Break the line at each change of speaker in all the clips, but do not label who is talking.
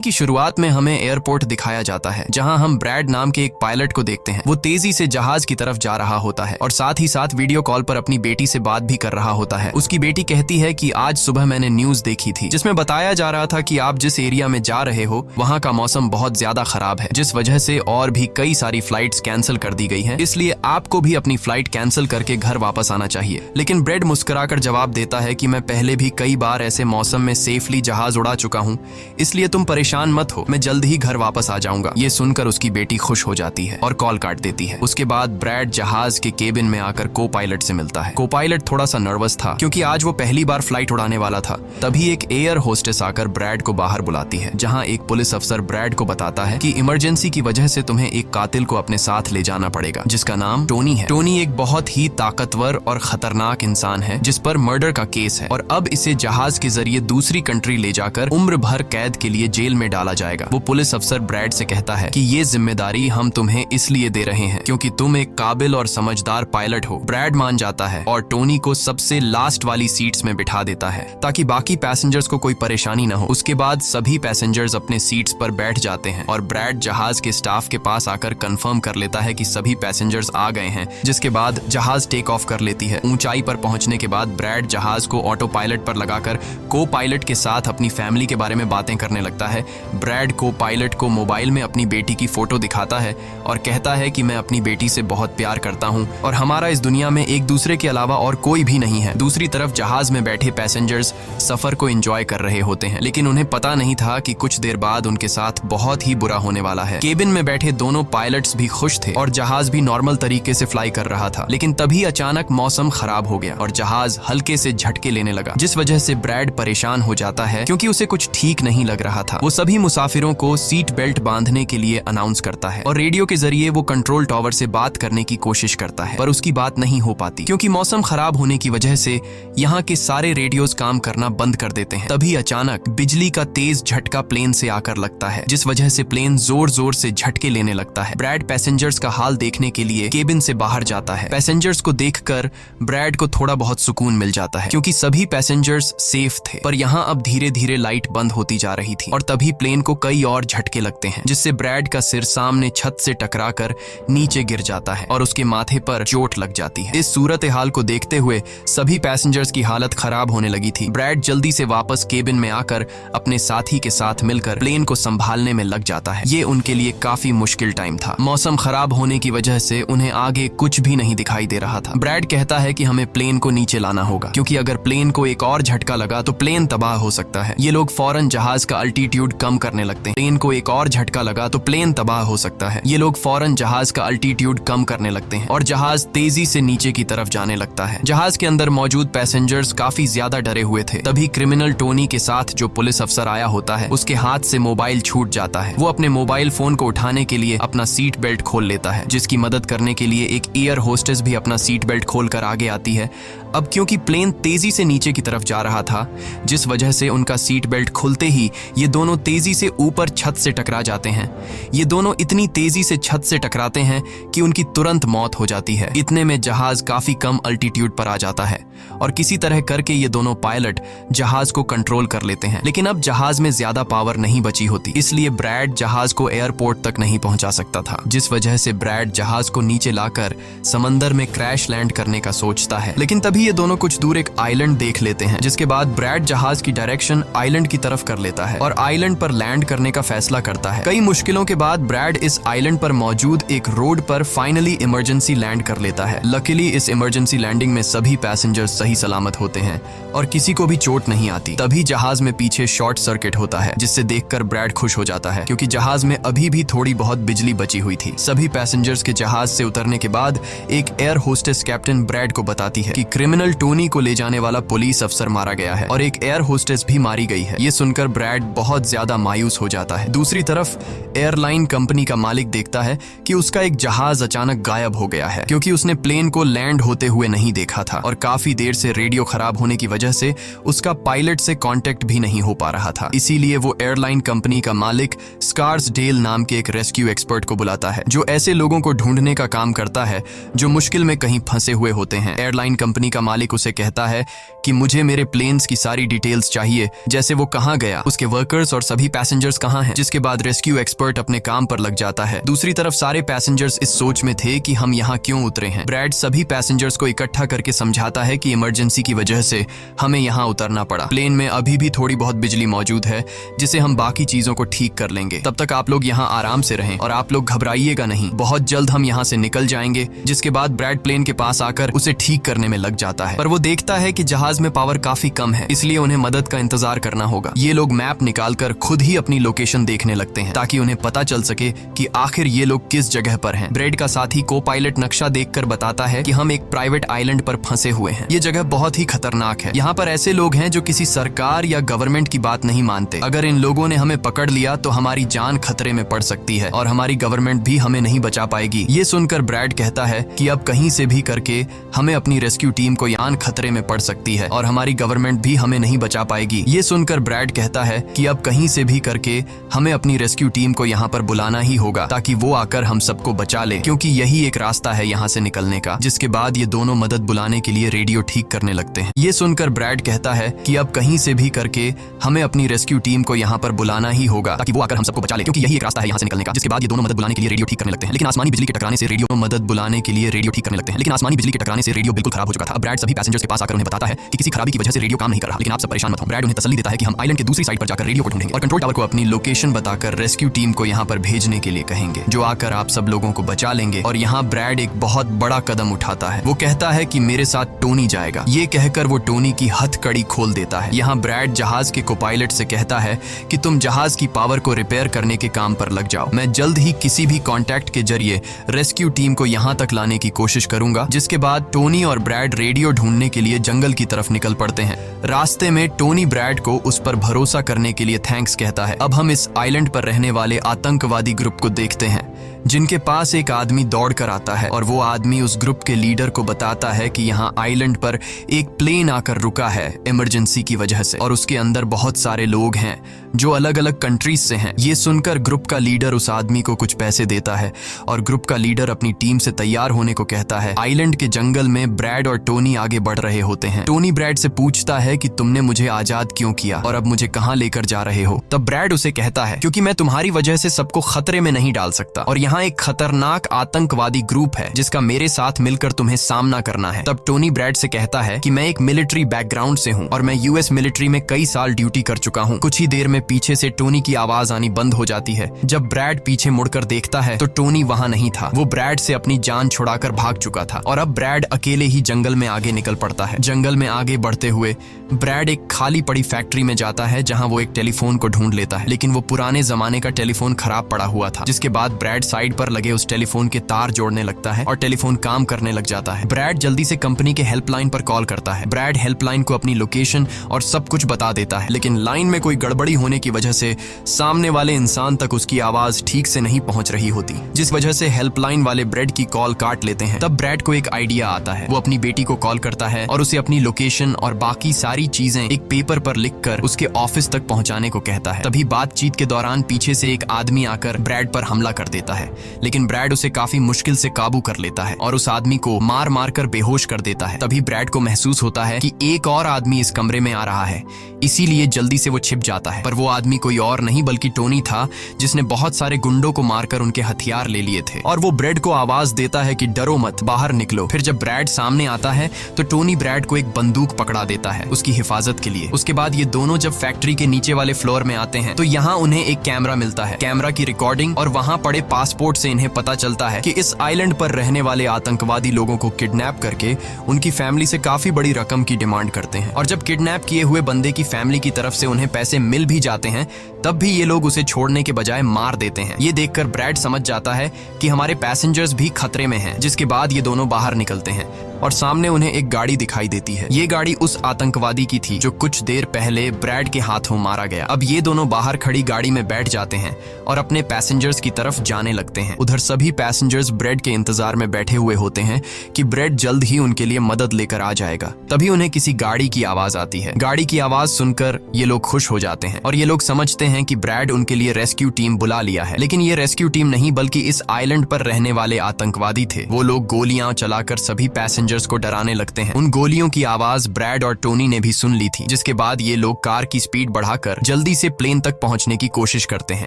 की शुरुआत में हमें एयरपोर्ट दिखाया जाता है जहां हम ब्रैड नाम के एक पायलट को देखते हैं। वो तेजी से जहाज की तरफ जा रहा होता है और साथ ही साथ वीडियो कॉल पर अपनी बेटी से बात भी कर रहा होता है। उसकी बेटी कहती है कि आज सुबह मैंने न्यूज देखी थी जिसमें बताया जा रहा था कि आप जिस एरिया में जा रहे हो वहां का मौसम बहुत ज्यादा खराब है, जिस वजह से और भी कई सारी फ्लाइट्स कैंसिल कर दी गई हैं। इसलिए आपको भी अपनी फ्लाइट कैंसिल करके घर वापस आना चाहिए। लेकिन ब्रैड मुस्कुराकर जवाब देता है कि मैं पहले भी कई बार ऐसे मौसम में सेफली जहाज उड़ा चुका हूँ, इसलिए तुम परेशान मत हो, मैं जल्द ही घर वापस आ जाऊंगा। ये सुनकर उसकी बेटी खुश हो जाती है और कॉल काट देती है। उसके बाद ब्रैड जहाज के केबिन में आकर को पायलट से मिलता है। को पायलट थोड़ा सा नर्वस था क्योंकि आज वो पहली बार फ्लाइट उड़ाने वाला था। तभी एक एयर होस्टेस आकर ब्रैड को बाहर बुलाती है, जहां एक पुलिस अफसर ब्रैड को बताता है कि इमरजेंसी की वजह से तुम्हें एक कातिल को अपने साथ ले जाना पड़ेगा जिसका नाम टोनी है। टोनी एक बहुत ही ताकतवर और खतरनाक इंसान है जिस पर मर्डर का केस है और अब इसे जहाज के जरिए दूसरी कंट्री ले जाकर उम्र भर कैद के लिए जेल में डाला जाएगा। वो पुलिस अफसर ब्रैड से कहता है कि ये जिम्मेदारी हम तुम्हें इसलिए दे रहे हैं क्योंकि तुम एक काबिल और समझदार पायलट हो। ब्रैड मान जाता है और टोनी को सबसे लास्ट वाली सीट्स में बिठा देता है ताकि बाकी पैसेंजर्स को कोई परेशानी न हो। उसके बाद सभी पैसेंजर्स अपने सीट्स पर बैठ जाते हैं और ब्रैड जहाज के स्टाफ के पास आकर कंफर्म कर लेता है कि सभी पैसेंजर्स आ गए हैं, जिसके बाद जहाज टेक ऑफ कर लेती है। ऊंचाई पर पहुंचने के बाद ब्रैड जहाज को ऑटो पायलट पर लगाकर को पायलट के साथ अपनी फैमिली के बारे में बातें करने लगता है। ब्रैड को पायलट को मोबाइल में अपनी बेटी की फोटो दिखाता है और कहता है कि मैं अपनी बेटी से बहुत प्यार करता हूं और हमारा इस दुनिया में एक दूसरे के अलावा और कोई भी नहीं है। दूसरी तरफ जहाज में बैठे पैसेंजर्स सफर को एंजॉय कर रहे होते हैं, लेकिन उन्हें पता नहीं था कि कुछ देर बाद उनके साथ बहुत ही बुरा होने वाला है। केबिन में बैठे दोनों पायलट्स भी खुश थे और जहाज भी नॉर्मल तरीके से फ्लाई कर रहा था, लेकिन तभी अचानक मौसम खराब हो गया और जहाज हल्के से झटके लेने लगा, जिस वजह से ब्रैड परेशान हो जाता है क्योंकि उसे कुछ ठीक नहीं लग रहा था। वो सभी मुसाफिरों को सीट बेल्ट बांधने के लिए अनाउंस करता है और रेडियो के जरिए वो कंट्रोल टावर से बात करने की कोशिश करता है, पर उसकी बात नहीं हो पाती क्योंकि मौसम खराब होने की वजह से यहाँ के सारे रेडियोज काम करना बंद कर देते हैं। तभी अचानक बिजली का तेज झटका प्लेन से आकर लगता है, जिस वजह से प्लेन जोर जोर से झटके लेने लगता है। ब्रैड पैसेंजर्स का हाल देखने के लिए केबिन से बाहर जाता है। पैसेंजर्स को देखकर ब्रैड को थोड़ा बहुत सुकून मिल जाता है क्योंकि सभी पैसेंजर्स सेफ थे, पर यहाँ अब धीरे धीरे लाइट बंद होती जा रही थी और तभी प्लेन को कई और झटके लगते हैं, जिससे ब्रैड का सिर सामने छत से टकराकर नीचे गिर जाता है और उसके माथे पर चोट लग जाती है। इस सूरत हाल को देखते हुए सभी पैसेंजर्स की हालत खराब होने लगी थी। ब्रैड जल्दी से वापस केबिन में आकर अपने साथी के साथ मिलकर प्लेन को संभालने में लग जाता है। ये उनके लिए काफी मुश्किल टाइम था। मौसम खराब होने की वजह से उन्हें आगे कुछ भी नहीं दिखाई दे रहा था। ब्रैड कहता है कि हमें प्लेन को नीचे लाना होगा क्योंकि अगर प्लेन को एक और झटका लगा तो प्लेन तबाह हो सकता है। ये लोग फौरन जहाज का अल्टीट्यूड कम करने लगते हैं। प्लेन को एक और झटका लगा तो प्लेन तबाह हो सकता है। ये लोग फौरन जहाज का अल्टीट्यूड कम करने लगते हैं और जहाज तेजी से नीचे की तरफ जाने लगता है। जहाज के अंदर मौजूद पैसेंजर्स काफी ज्यादा डरे हुए थे। तभी क्रिमिनल टोनी के साथ जो पुलिस अफसर आया होता है उसके हाथ से मोबाइल छूट जाता है। वो अपने मोबाइल फोन को उठाने के लिए अपना सीट बेल्ट खोल लेता है, जिसकी मदद करने के लिए एक एयर होस्टेस भी अपना सीट बेल्ट खोलकर आगे आती है। अब क्योंकि प्लेन तेजी से नीचे की तरफ जा रहा था, जिस वजह से उनका सीट बेल्ट खुलते ही ये दोनों तेजी से ऊपर छत से टकरा जाते हैं। ये दोनों इतनी तेजी से छत से टकराते हैं कि उनकी तुरंत मौत हो जाती है। इतने में जहाज काफी कम अल्टीट्यूड पर आ जाता है और किसी तरह करके ये दोनों पायलट जहाज को कंट्रोल कर लेते हैं। लेकिन अब जहाज में ज्यादा पावर नहीं बची होती, इसलिए ब्रैड जहाज को एयरपोर्ट तक नहीं पहुंचा सकता था, जिस वजह से ब्रैड जहाज को नीचे लाकर समंदर में क्रैश लैंड करने का सोचता है। लेकिन तभी ये दोनों कुछ दूर एक आइलैंड देख लेते हैं, जिसके बाद ब्रैड जहाज की डायरेक्शन आइलैंड की तरफ कर लेता है और आइलैंड पर लैंड करने का फैसला करता है। कई मुश्किलों के बाद ब्रैड इस आइलैंड पर मौजूद एक रोड पर फाइनली इमरजेंसी लैंड कर लेता है। लकीली इस इमरजेंसी लैंडिंग में सभी पैसेंजर्स सही सलामत होते हैं और किसी को भी चोट नहीं आती। तभी जहाज में पीछे शॉर्ट सर्किट होता है, जिससे देखकर ब्रैड खुश हो जाता है क्योंकि जहाज में अभी भी थोड़ी बहुत बिजली बची हुई थी। सभी पैसेंजर्स के जहाज से उतरने के बाद एक एयर होस्टेस कैप्टन ब्रैड को बताती है कि क्रिमिनल टोनी को ले जाने वाला पुलिस अफसर मारा गया है और एक एयर होस्टेस भी मारी गई है। ये सुनकर ब्रैड बहुत ज्यादा मायूस हो जाता है। दूसरी तरफ एयरलाइन कंपनी का मालिक देखता है कि उसका एक जहाज अचानक गायब हो गया है क्योंकि उसने प्लेन को लैंड होते हुए नहीं देखा था और काफी देर से रेडियो खराब होने की वजह से उसका पायलट से कांटेक्ट भी नहीं हो पा रहा था। इसीलिए वो एयरलाइन कंपनी का मालिक स्कार्सडेल नाम के एक रेस्क्यू एक्सपर्ट को बुलाता है, जो ऐसे लोगों को ढूंढने का काम करता है जो मुश्किल में कहीं फंसे हुए होते हैं। एयरलाइन कंपनी का का मालिक उसे कहता है कि मुझे मेरे प्लेन्स की सारी डिटेल्स चाहिए, जैसे वो कहाँ गया, उसके वर्कर्स और सभी पैसेंजर्स कहाँ हैं। जिसके बाद रेस्क्यू एक्सपर्ट अपने काम पर लग जाता है। दूसरी तरफ सारे पैसेंजर्स इस सोच में थे कि हम यहाँ क्यों उतरे हैं। ब्रैड सभी पैसेंजर्स को इकट्ठा करके समझाता है कि इमरजेंसी की वजह से हमें यहाँ उतरना पड़ा। प्लेन में अभी भी थोड़ी बहुत बिजली मौजूद है जिसे हम बाकी चीजों को ठीक कर लेंगे। तब तक आप लोग यहाँ आराम से रहें और आप लोग घबराइएगा नहीं, बहुत जल्द हम यहाँ से निकल जाएंगे। जिसके बाद ब्रैड प्लेन के पास आकर उसे ठीक करने में लग जाता है, पर वो देखता है कि जहाज में पावर काफी कम है, इसलिए उन्हें मदद का इंतजार करना होगा। ये लोग मैप निकालकर खुद ही अपनी लोकेशन देखने लगते हैं ताकि उन्हें पता चल सके कि आखिर ये लोग किस जगह पर हैं। ब्रैड का साथी को पायलट नक्शा देखकर बताता है कि हम एक प्राइवेट आइलैंड पर फंसे हुए हैं। ये जगह बहुत ही खतरनाक है। यहाँ पर ऐसे लोग हैं जो किसी सरकार या गवर्नमेंट की बात नहीं मानते। अगर इन लोगों ने हमें पकड़ लिया तो हमारी जान खतरे में पड़ सकती है और हमारी गवर्नमेंट भी हमें नहीं बचा पाएगी। ये सुनकर ब्रैड कहता है कि अब कहीं से भी करके हमें अपनी रेस्क्यू टीम को जान खतरे में पड़ सकती है और हमारी गवर्नमेंट भी हमें नहीं बचा पाएगी। ये सुनकर ब्रैड कहता है कि अब कहीं से भी करके हमें अपनी रेस्क्यू टीम को यहाँ पर बुलाना ही होगा ताकि वो आकर हम सबको बचा ले, क्योंकि यही एक रास्ता है यहाँ से निकलने का। जिसके बाद ये दोनों मदद बुलाने के लिए रेडियो ठीक करने लगते हैं। ये सुनकर ब्रैड कहता है कि अब कहीं से भी करके हमें अपनी रेस्क्यू टीम को यहाँ पर बुलाना ही होगा ताकि वो आकर हम सबको बचा ले, क्योंकि यही एक रास्ता है यहाँ से निकलने का। जिसके बाद ये दोनों मदद बुलाने के लिए रेडियो ठीक करने लगते हैं, लेकिन आसमानी बिजली के टकराने से रेडियो मदद बुलाने के लिए रेडियो ठीक करने लगते हैं, लेकिन आसमानी बिजली के टकराने से रेडियो बिल्कुल खराब हो चुका था। अब ब्रैड सभी पैसेंजर्स के पास आकर उन्हें बताता है कि किसी खराबी की वजह से रेडियो काम नहीं कर रहा, लेकिन आप सब परेशान मत हो। ब्रैड उन्हें तसल्ली देता है कि हम आइलैंड के दूसरी साइड पर जाकर रेडियो को ढूंढेंगे और कंट्रोल टावर को अपनी लोकेशन बताकर रेस्क्यू टीम को यहाँ पर भेजने के लिए कहेंगे, जो आकर आप सब लोगों को बचा लेंगे। और यहाँ ब्रैड एक बहुत बड़ा कदम उठाता है। वो कहता है कि मेरे साथ टोनी जाएगा। ये कहकर वो टोनी की हथकड़ी खोल देता है। यहाँ ब्रैड जहाज के कोपायलट से कहता है कि तुम जहाज की पावर को रिपेयर करने के काम पर लग जाओ। मैं जल्द ही किसी भी कॉन्टैक्ट के जरिए रेस्क्यू टीम को यहाँ तक लाने की कोशिश करूंगा। जिसके बाद टोनी और ब्रैड रेडियो ढूंढने के लिए जंगल की तरफ निकल पड़ते हैं। रास्ते में टोनी ब्रैड को उस पर भरोसा करने के लिए थैंक्स कहता है। अब हम इस आइलैंड पर रहने वाले आतंकवादी ग्रुप को देखते हैं, जिनके पास एक आदमी दौड़ कर आता है और वो आदमी उस ग्रुप के लीडर को बताता है कि यहाँ आइलैंड पर एक प्लेन आकर रुका है इमरजेंसी की वजह से और उसके अंदर बहुत सारे लोग हैं जो अलग अलग कंट्रीज से हैं। ये सुनकर ग्रुप का लीडर उस आदमी को कुछ पैसे देता है और ग्रुप का लीडर अपनी टीम से तैयार होने को कहता है। आइलैंड के जंगल में ब्रैड और टोनी आगे बढ़ रहे होते हैं। टोनी ब्रैड से पूछता है कि तुमने मुझे आजाद क्यों किया और अब मुझे कहाँ लेकर जा रहे हो। तब ब्रैड उसे कहता है क्योंकि मैं तुम्हारी वजह से सबको खतरे में नहीं डाल सकता और यहाँ एक खतरनाक आतंकवादी ग्रुप है जिसका मेरे साथ मिलकर तुम्हें सामना करना है। तब टोनी ब्रैड से कहता है कि मैं एक मिलिट्री बैकग्राउंड से हूँ और मैं यूएस मिलिट्री में कई साल ड्यूटी कर चुका हूँ। कुछ ही देर में पीछे से टोनी की आवाज आनी बंद हो जाती है। जब ब्रैड पीछे मुड़कर देखता है तो टोनी वहां नहीं था। वो ब्रैड से अपनी जान छुड़ाकर भाग चुका था और अब ब्रैड अकेले ही जंगल में आगे निकल पड़ता है। जंगल में आगे बढ़ते हुए ब्रैड एक खाली पड़ी फैक्ट्री में जाता है जहां वो एक टेलीफोन को ढूंढ लेता है, लेकिन वो पुराने जमाने का टेलीफोन खराब पड़ा हुआ था। जिसके बाद ब्रैड साइड पर लगे उस टेलीफोन के तार जोड़ने लगता है और टेलीफोन काम करने लग जाता है। ब्रैड जल्दी से कंपनी के हेल्पलाइन पर कॉल करता है। ब्रैड हेल्पलाइन को अपनी लोकेशन और सब कुछ बता देता है, लेकिन लाइन में कोई गड़बड़ी होने की वजह से सामने वाले इंसान तक उसकी आवाज ठीक से नहीं पहुंच रही होती, जिस वजह से हेल्पलाइन वाले ब्रैड की कॉल काट लेते हैं। तब ब्रैड को एक आइडिया आता है। वो अपनी बेटी को कॉल करता है और उसे अपनी लोकेशन और बाकी सारी चीजें एक पेपर पर लिखकर उसके ऑफिस तक पहुंचाने को कहता है। तभी बातचीत के दौरान पीछे से एक आदमी आकर ब्रैड पर हमला कर देता है, लेकिन ब्रैड उसे काफी मुश्किल से काबू कर लेता है और उस आदमी को मार मार कर बेहोश कर देता है। तभी ब्रैड को महसूस होता है कि एक और आदमी इस कमरे में आ रहा है, इसीलिए जल्दी से वो छिप जाता है। पर वो आदमी कोई और नहीं बल्कि टोनी था, जिसने बहुत सारे गुंडों को मारकर उनके हथियार ले लिए थे और वो ब्रैड को आवाज देता है कि डरो मत, बाहर निकलो। फिर जब ब्रैड सामने आता है तो टोनी ब्रैड को एक बंदूक पकड़ा देता है उसकी हिफाजत के लिए। उसके बाद ये दोनों जब फैक्ट्री के नीचे वाले फ्लोर में आते हैं तो यहाँ उन्हें एक कैमरा मिलता है, कैमरा की रिकॉर्डिंग और वहाँ पड़े पासपोर्ट से इन्हें पता चलता है कि इस आइलैंड पर रहने वाले आतंकवादी लोगों को किडनैप करके उनकी फैमिली से काफी बड़ी रकम की डिमांड करते हैं और जब किडनैप किए हुए बंदे की फैमिली की तरफ से उन्हें पैसे मिल भी जाते हैं तब भी ये लोग उसे छोड़ने के बजाय मार देते हैं। ये देखकर ब्रैड समझ जाता है कि हमारे पैसेंजर्स भी खतरे में हैं। जिसके बाद ये दोनों बाहर निकलते हैं और सामने उन्हें एक गाड़ी दिखाई देती है। ये गाड़ी उस आतंकवादी की थी जो कुछ देर पहले ब्रैड के हाथों मारा गया। अब ये दोनों बाहर खड़ी गाड़ी में बैठ जाते हैं और अपने पैसेंजर्स की तरफ जाने लगते हैं। उधर सभी पैसेंजर्स ब्रैड के इंतजार में बैठे हुए होते हैं कि ब्रैड जल्द ही उनके लिए मदद लेकर आ जाएगा। तभी उन्हें किसी गाड़ी की आवाज आती है। गाड़ी की आवाज सुनकर ये लोग खुश हो जाते हैं और ये लोग समझते हैं कि ब्रैड उनके लिए रेस्क्यू टीम बुला लिया है, लेकिन ये रेस्क्यू टीम नहीं बल्कि इस आइलैंड पर रहने वाले आतंकवादी थे। वो लोग गोलियां चलाकर सभी पैसेंजर पैसेंजर्स को डराने लगते हैं। उन गोलियों की आवाज ब्रैड और टोनी ने भी सुन ली थी, जिसके बाद ये लोग कार की स्पीड बढ़ाकर जल्दी से प्लेन तक पहुंचने की कोशिश करते हैं।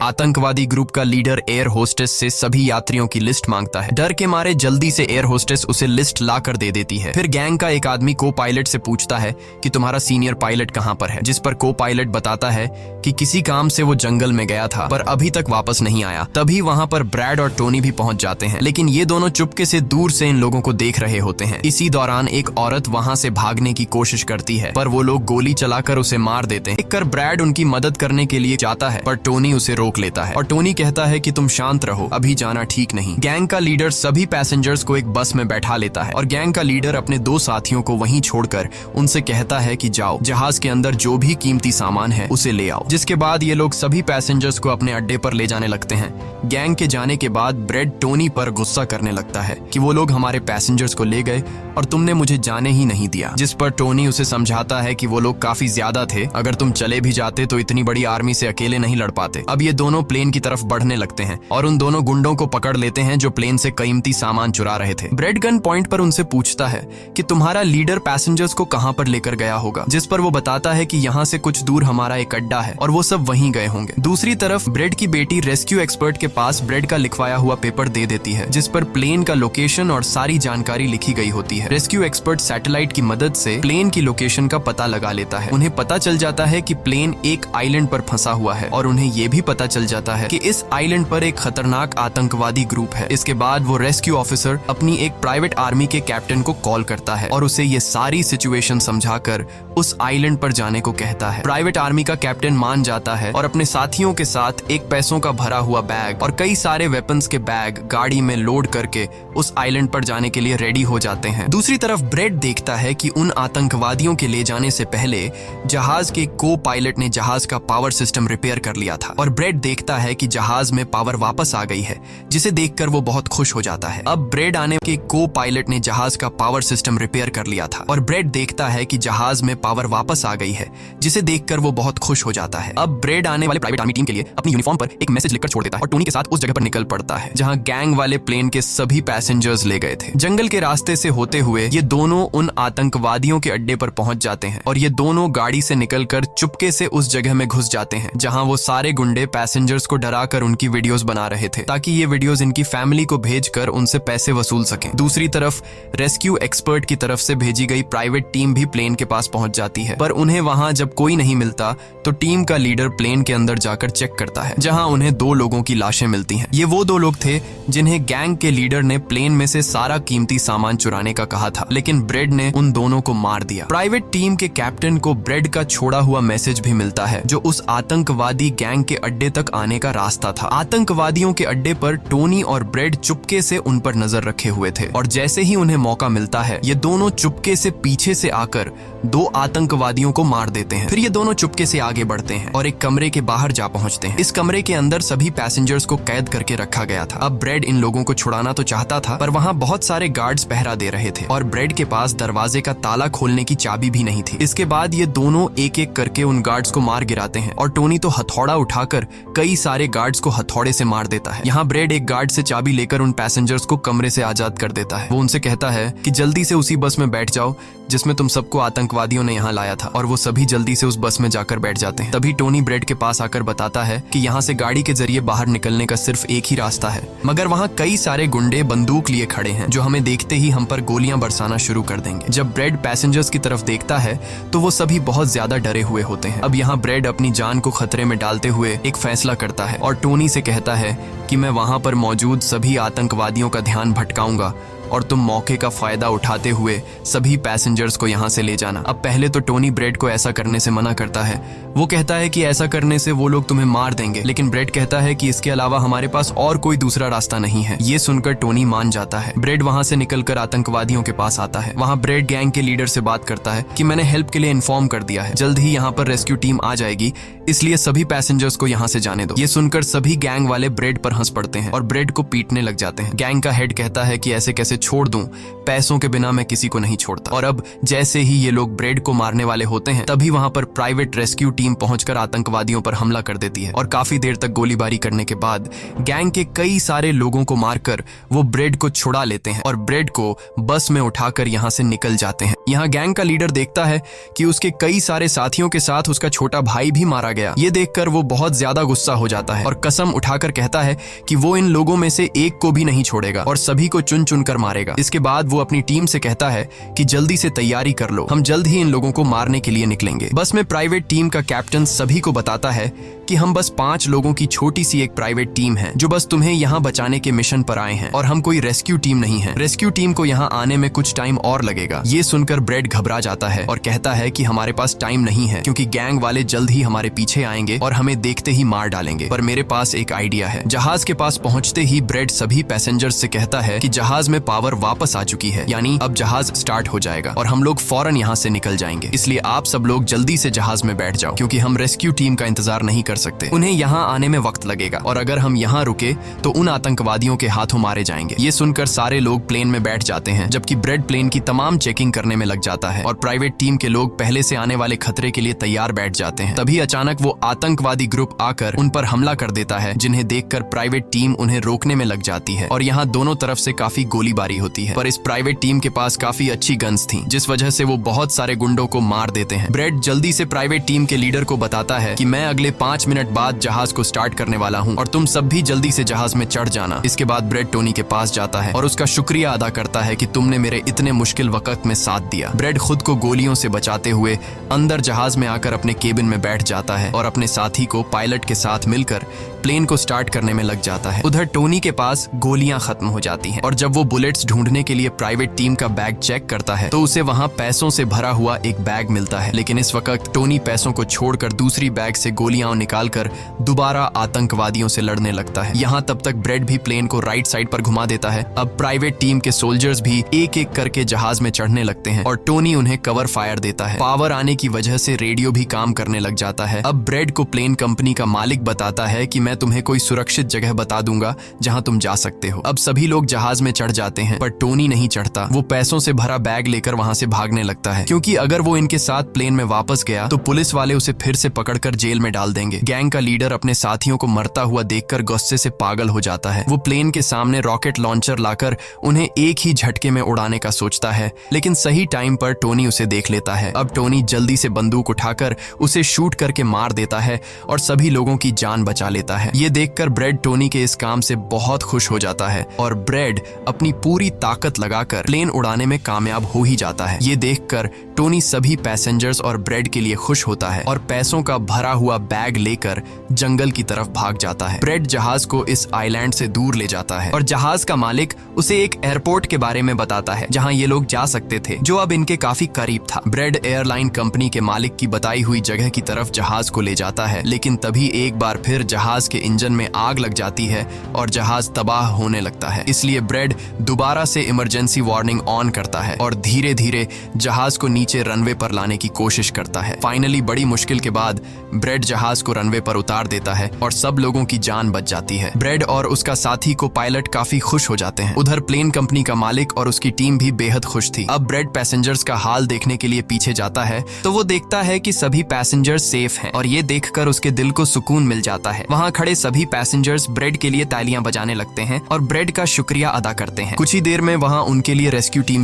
आतंकवादी ग्रुप का लीडर एयर होस्टेस से सभी यात्रियों की लिस्ट मांगता है। डर के मारे जल्दी से एयर होस्टेस उसे लिस्ट ला कर दे देती है। फिर गैंग का एक आदमी को पायलट से पूछता है कि तुम्हारा सीनियर पायलट कहां पर है, जिस पर को पायलट बताता है कि किसी काम से वो जंगल में गया था पर अभी तक वापस नहीं आया। तभी वहां पर ब्रैड और टोनी भी पहुंच जाते हैं, लेकिन ये दोनों चुपके से दूर से इन लोगों को देख रहे होते हैं। इसी दौरान एक औरत वहां से भागने की कोशिश करती है, पर वो लोग गोली चलाकर उसे मार देते हैं। देखकर ब्रैड उनकी मदद करने के लिए जाता है, पर टोनी उसे रोक लेता है और टोनी कहता है कि तुम शांत रहो, अभी जाना ठीक नहीं। गैंग का लीडर सभी पैसेंजर्स को एक बस में बैठा लेता है और गैंग का लीडर अपने 2 साथियों को वहीं छोड़कर उनसे कहता है कि जाओ, जहाज के अंदर जो भी कीमती सामान है उसे ले आओ। जिसके बाद ये लोग सभी पैसेंजर्स को अपने अड्डे पर ले जाने लगते हैं। गैंग के जाने के बाद ब्रेड टोनी पर गुस्सा करने लगता है कि वो लोग हमारे पैसेंजर्स को ले गए और तुमने मुझे जाने ही नहीं दिया। जिस पर टोनी उसे समझाता है कि वो लोग काफी ज्यादा थे, अगर तुम चले भी जाते तो इतनी बड़ी आर्मी से अकेले नहीं लड़ पाते। अब ये दोनों प्लेन की तरफ बढ़ने लगते हैं और उन दोनों गुंडों को पकड़ लेते हैं जो प्लेन से कीमती सामान चुरा रहे थे। ब्रेड गन पॉइंट पर उनसे पूछता है कि तुम्हारा लीडर पैसेंजर्स को कहां पर लेकर गया होगा, जिस पर वो बताता है कि यहाँ से कुछ दूर हमारा एक अड्डा है और वो सब वहीं गए होंगे। दूसरी तरफ ब्रेड की बेटी रेस्क्यू एक्सपर्ट के पास ब्रेड का लिखवाया हुआ पेपर दे देती है, जिस पर प्लेन का लोकेशन और सारी जानकारी लिखी गई होती है। रेस्क्यू एक्सपर्ट सैटेलाइट की मदद से प्लेन की लोकेशन का पता लगा लेता है। उन्हें पता चल जाता है कि प्लेन एक आइलैंड पर फंसा हुआ है और उन्हें ये भी पता चल जाता है कि इस आइलैंड पर एक खतरनाक आतंकवादी ग्रुप है। इसके बाद वो रेस्क्यू ऑफिसर अपनी एक प्राइवेट आर्मी के कैप्टन को कॉल करता है और उसे ये सारी सिचुएशन समझाकर उस आइलैंड पर जाने को कहता है। प्राइवेट आर्मी का कैप्टन मान जाता है और अपने साथियों के साथ एक पैसों का भरा हुआ बैग और कई सारे वेपन्स के बैग गाड़ी में लोड करके उस आइलैंड पर जाने के लिए रेडी हो जाते हैं। दूसरी तरफ ब्रेड देखता है कि उन आतंकवादियों के ले जाने से पहले जहाज के को पायलट ने जहाज का पावर सिस्टम रिपेयर कर लिया था और ब्रेड देखता है कि जहाज में पावर वापस आ गई है, जिसे देखकर वो बहुत खुश हो जाता है। अब ब्रेड आने के को पायलट ने जहाज का पावर सिस्टम रिपेयर कर लिया था और ब्रेड देखता है कि जहाज में पावर वापस आ गई है, जिसे देखकर वो बहुत खुश हो जाता है। अब ब्रेड आने वाले प्राइवेट आर्मी टीम के लिए अपनी यूनिफॉर्म पर एक मैसेज लिखकर छोड़ देता है और टोनी के साथ उस जगह पर निकल पड़ता है जहां गैंग वाले प्लेन के सभी पैसेंजर्स ले गए थे। जंगल के रास्ते से होते हुए ये दोनों उन आतंकवादियों के अड्डे पर पहुंच जाते हैं और ये दोनों गाड़ी से निकलकर चुपके से उस जगह में घुस जाते हैं जहां वो सारे गुंडे पैसेंजर्स को डराकर उनकी वीडियोस बना रहे थे ताकि ये वीडियोस इनकी फैमिली को भेजकर उनसे पैसे वसूल सकें। दूसरी तरफ रेस्क्यू एक्सपर्ट की तरफ से भेजी गई प्राइवेट टीम भी प्लेन के पास पहुंच जाती है, पर उन्हें वहां जब कोई नहीं मिलता तो टीम का लीडर प्लेन के अंदर जाकर चेक करता है जहां उन्हें 2 लोगों की लाशें मिलती हैं। ये वो 2 लोग थे जिन्हें गैंग के लीडर ने प्लेन में से सारा कीमती सामान चुराने का कहा था, लेकिन ब्रेड ने उन दोनों को मार दिया। प्राइवेट टीम के कैप्टन को ब्रेड का छोड़ा हुआ मैसेज भी मिलता है जो उस आतंकवादी गैंग के अड्डे तक आने का रास्ता था। आतंकवादियों के अड्डे पर टोनी और ब्रेड चुपके से उन पर नजर रखे हुए थे और जैसे ही उन्हें मौका मिलता है ये दोनों चुपके से पीछे से आकर 2 आतंकवादियों को मार देते हैं। फिर ये दोनों चुपके से आगे बढ़ते हैं और एक कमरे के बाहर जा पहुंचते हैं। इस कमरे के अंदर सभी पैसेंजर्स को कैद करके रखा गया था। अब ब्रेड इन लोगों को छुड़ाना तो चाहता था, पर वहां बहुत सारे गार्ड्स पहरा दे रहे थे और ब्रेड के पास दरवाजे का ताला खोलने की चाबी भी नहीं थी। इसके बाद ये दोनों एक एक करके उन गार्ड्स को मार गिराते हैं और टोनी तो हथौड़ा उठाकर कई सारे गार्ड्स को हथौड़े से मार देता है। यहाँ ब्रेड एक गार्ड से चाबी लेकर उन पैसेंजर्स को कमरे से आजाद कर देता है। वो उनसे कहता है कि जल्दी से उसी बस में बैठ जाओ जिसमें तुम सबको आतंकवादियों ने यहाँ लाया था, और वो सभी जल्दी से उस बस में जाकर बैठ जाते हैं। तभी टोनी ब्रेड के पास आकर बताता है कि यहाँ से गाड़ी के जरिए बाहर निकलने का सिर्फ एक ही रास्ता है, मगर वहाँ कई सारे गुंडे बंदूक लिए खड़े हैं जो हमें देखते ही हम पर गोलियां बरसाना शुरू कर देंगे। जब ब्रेड पैसेंजर्स की तरफ देखता है तो वो सभी बहुत ज्यादा डरे हुए होते हैं। अब यहाँ ब्रेड अपनी जान को खतरे में डालते हुए एक फैसला करता है और टोनी से कहता है कि मैं वहां पर मौजूद सभी आतंकवादियों का ध्यान भटकाऊंगा और तुम मौके का फायदा उठाते हुए सभी पैसेंजर्स को यहाँ से ले जाना। अब पहले तो टोनी ब्रेड को ऐसा करने से मना करता है। वो कहता है कि ऐसा करने से वो लोग तुम्हें मार देंगे, लेकिन ब्रेड कहता है कि इसके अलावा हमारे पास और कोई दूसरा रास्ता नहीं है। ये सुनकर टोनी मान जाता है। ब्रेड वहां से निकलकर आतंकवादियों के पास आता है। वहां ब्रेड गैंग के लीडर से बात करता है कि मैंने हेल्प के लिए इन्फॉर्म कर दिया है, जल्द ही यहाँ पर रेस्क्यू टीम आ जाएगी, इसलिए सभी पैसेंजर्स को यहाँ से जाने दो। ये सुनकर सभी गैंग वाले ब्रेड पर हंस पड़ते हैं और ब्रेड को पीटने लग जाते हैं। गैंग का हेड कहता है कि ऐसे कैसे छोड़ दूं, पैसों के बिना मैं किसी को नहीं छोड़ता। और अब जैसे ही ये लोग ब्रेड को मारने वाले होते हैं, तभी वहां पर प्राइवेट रेस्क्यू टीम पहुंचकर आतंकवादियों पर हमला कर देती है और काफी देर तक गोलीबारी करने के बाद गैंग के कई सारे लोगों को मारकर वो ब्रेड को छुड़ा लेते हैं और ब्रेड को बस में उठाकर यहाँ से निकल जाते हैं। यहाँ गैंग का लीडर देखता है कि उसके कई सारे साथियों के साथ उसका छोटा भाई भी मारा गया। ये देखकर वो बहुत ज्यादा गुस्सा हो जाता है और कसम उठाकर कहता है कि वो इन लोगों में से एक को भी नहीं छोड़ेगा और सभी को चुन चुन कर मारेगा। इसके बाद वो अपनी टीम से कहता है कि जल्दी से तैयारी कर लो, हम जल्द ही इन लोगों को मारने के लिए निकलेंगे। बस में प्राइवेट टीम का कैप्टन सभी को बताता है कि हम बस 5 लोगों की छोटी सी एक प्राइवेट टीम है जो बस तुम्हें यहाँ बचाने के मिशन पर आए हैं और हम कोई रेस्क्यू टीम नहीं है। रेस्क्यू टीम को यहाँ आने में कुछ टाइम और लगेगा। ये सुनकर ब्रेड घबरा जाता है और कहता है कि हमारे पास टाइम नहीं है क्योंकि गैंग वाले जल्द ही हमारे पीछे आएंगे और हमें देखते ही मार डालेंगे। पर मेरे पास एक आइडिया है। जहाज के पास पहुंचते ही ब्रेड सभी पैसेंजर्स से कहता है कि जहाज में पावर वापस आ चुकी है, यानी अब जहाज स्टार्ट हो जाएगा और हम लोग फौरन यहाँ से निकल जाएंगे। इसलिए आप सब लोग जल्दी से जहाज में बैठ जाओ क्योंकि हम रेस्क्यू टीम का इंतजार नहीं कर सकते। उन्हें यहाँ आने में वक्त लगेगा और अगर हम यहाँ रुके तो उन आतंकवादियों के हाथों मारे जाएंगे। ये सुनकर सारे लोग प्लेन में बैठ जाते हैं जबकि ब्रेड प्लेन की तमाम चेकिंग करने में लग जाता है और प्राइवेट टीम के लोग पहले से आने वाले खतरे के लिए तैयार बैठ जाते हैं। तभी अचानक वो आतंकवादी ग्रुप आकर उन पर हमला कर देता है, जिन्हें देखकर प्राइवेट टीम उन्हें रोकने में लग जाती है और यहाँ दोनों तरफ से काफी गोलीबारी होती है। पर इस प्राइवेट टीम के पास काफी अच्छी गन्स थी जिस वजह से वो बहुत सारे गुंडों को मार देते हैं। ब्रेड जल्दी से प्राइवेट टीम के लीडर को बताता है कि मैं अगले 5 मिनट बाद जहाज को स्टार्ट करने वाला हूँ और तुम सब भी जल्दी से जहाज में चढ़ जाना। इसके बाद ब्रेड टोनी के पास जाता है और उसका शुक्रिया अदा करता है कि तुमने मेरे इतने मुश्किल वक्त में साथ दिया। ब्रेड खुद को गोलियों से बचाते हुए अंदर जहाज में आकर अपने केबिन में बैठ जाता है और अपने साथी को पायलट के साथ मिलकर प्लेन को स्टार्ट करने में लग जाता है। उधर टोनी के पास गोलियां खत्म हो जाती हैं और जब वो बुलेट्स ढूंढने के लिए प्राइवेट टीम का बैग चेक करता है तो उसे वहां पैसों से भरा हुआ एक बैग मिलता है। लेकिन इस वक्त टोनी पैसों को छोड़कर दूसरी बैग से गोलियां निकालकर दोबारा आतंकवादियों से लड़ने लगता है। यहाँ तब तक ब्रेड भी प्लेन को राइट साइड पर घुमा देता है। अब प्राइवेट टीम के सोल्जर्स भी एक एक करके जहाज में चढ़ने लगते हैं और टोनी उन्हें कवर फायर देता है। पावर आने की वजह से रेडियो भी काम करने लग जाता है। अब ब्रेड को प्लेन कंपनी का मालिक बताता है कि मैं तुम्हें कोई सुरक्षित जगह बता दूंगा जहां तुम जा सकते हो। अब सभी लोग जहाज में चढ़ जाते हैं पर टोनी नहीं चढ़ता। वो पैसों से भरा बैग लेकर वहां से भागने लगता है क्योंकि अगर वो इनके साथ प्लेन में वापस गया तो पुलिस वाले उसे फिर से पकड़कर जेल में डाल देंगे। गैंग का लीडर अपने साथियों को मरता हुआ देखकर गुस्से से पागल हो जाता है। वो प्लेन के सामने रॉकेट लॉन्चर लाकर उन्हें एक ही झटके में उड़ाने का सोचता है, लेकिन सही टाइम पर टोनी उसे देख लेता है। अब टोनी जल्दी से बंदूक उठाकर उसे शूट करके मार देता है और सभी लोगों की जान बचा लेता है। ये देखकर ब्रेड टोनी के इस काम से बहुत खुश हो जाता है और ब्रेड अपनी पूरी ताकत लगाकर प्लेन उड़ाने में कामयाब हो ही जाता है। ये देखकर टोनी सभी पैसेंजर्स और ब्रेड के लिए खुश होता है और पैसों का भरा हुआ बैग लेकर जंगल की तरफ भाग जाता है। ब्रेड जहाज को इस आइलैंड से दूर ले जाता है और जहाज का मालिक उसे एक एयरपोर्ट के बारे में बताता है जहां ये लोग जा सकते थे, जो अब इनके काफी करीब था। ब्रेड एयरलाइन कंपनी के मालिक की बताई हुई जगह की तरफ जहाज को ले जाता है, लेकिन तभी एक बार फिर जहाज के इंजन में आग लग जाती है और जहाज तबाह होने लगता है। इसलिए ब्रेड दोबारा से इमरजेंसी वार्निंग ऑन करता है और धीरे धीरे जहाज को नीचे रनवे पर लाने की कोशिश करता है। फाइनली बड़ी मुश्किल के बाद ब्रेड जहाज को रनवे पर उतार देता है और सब लोगों की जान बच जाती है। ब्रेड और उसका साथी को पायलट काफी खुश हो जाते हैं। उधर प्लेन कंपनी का मालिक और उसकी टीम भी बेहद खुश थी। अब ब्रेड पैसेंजर्स का हाल देखने के लिए पीछे जाता है तो वो देखता है कि सभी पैसेंजर्स सेफ हैं और ये देखकर उसके दिल को सुकून मिल जाता है। वहाँ खड़े सभी पैसेंजर्स ब्रेड के लिए तालियां बजाने लगते हैं और ब्रेड का शुक्रिया अदा करते हैं। कुछ ही देर में वहाँ उनके लिए रेस्क्यू टीम